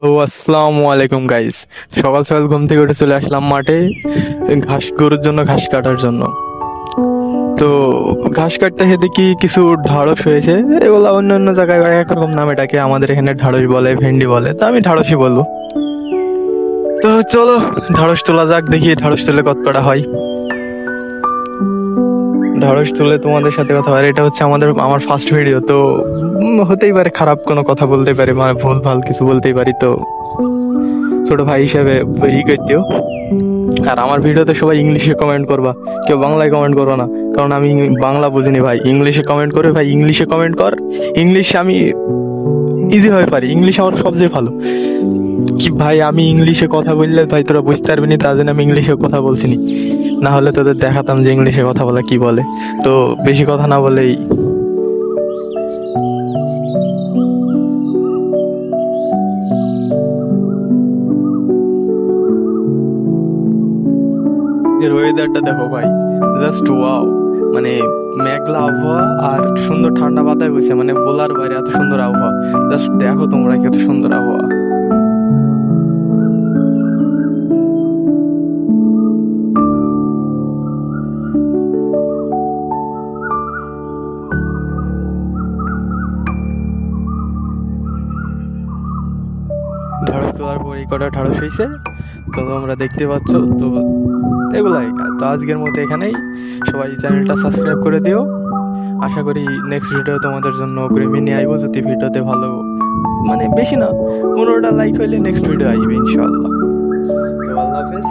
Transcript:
আসসালামু আলাইকুম গাইস। সকাল সকাল ঘুম থেকে উঠে চলে আসলাম মাঠে গরুর জন্য ঘাস কাটার জন্য। তো ঘাস কাটতে গিয়ে দেখি কিছু ঢাড়স হয়েছে। এগুলা অন্য অন্য জায়গায় এক এক রকম নামে ডাকে, আমাদের এখানে ঢাড়স বলে, ভেন্ডি বলে, তা আমি ঢাড়সই বলবো। তো চলো ঢাড়স তোলা যাক, দেখি ঢাড়স তুলে কত কটা হয়। ঢাড়স তুলে তোমাদের সাথে কথা হয়, এটা হচ্ছে আমার ফার্স্ট ভিডিও তো। হতেই পারে খারাপ কোনো কথা বলতে পারি, মানে ভুল ভাল কিছু বলতেই পারি, তো ছোট ভাই হিসেবে ই করে দিও। আর আমার ভিডিওতে সবাই ইংলিশে কমেন্ট করবা, কেউ বাংলায় কমেন্ট করো না, কারণ আমি বাংলা বুঝিনি ভাই। ইংলিশে কমেন্ট করে ভাই, ইংলিশে কমেন্ট কর। ইংলিশ আমি ইজি হয়ে পারি, ইংলিশ আমার সবচেয়ে ভালো। কি ভাই, আমি ইংলিশে কথা বললে ভাই তোরা বুঝতে পারবি না, তার জন্য আমি ইংলিশে কথা বলছি নি। না হলে তোদের দেখাতাম যে ইংলিশে কথা বলা কি বলে। তো বেশি কথা না বলেই এর ওয়েদারটা দেখো ভাই, জাস্ট ওয়াও। মানে মেঘলা আবহাওয়া আর সুন্দর ঠান্ডা বাতাস বইছে, মানে বলার বাইরে এত সুন্দর আবহাওয়া। জাস্ট দেখো তোমরা কত সুন্দর আবহাওয়া। ঢাড়স তোলার পর এই কটা ঢাড়স হয়েছে, তো তোমরা দেখতে পাচ্ছ। তো এগুলাই, তো আজকের মতো এখানেই। সবাই চ্যানেলটা সাবস্ক্রাইব করে দিও। আশা করি নেক্সট ভিডিও তোমাদের জন্য অগ্রিম নিয়ে আইবো, যদি ভিডিওতে ভালো, মানে বেশি না, 15টা লাইক হইলে নেক্সট ভিডিও আসবে ইনশাআল্লাহ। তো আল্লাহ হাফেজ।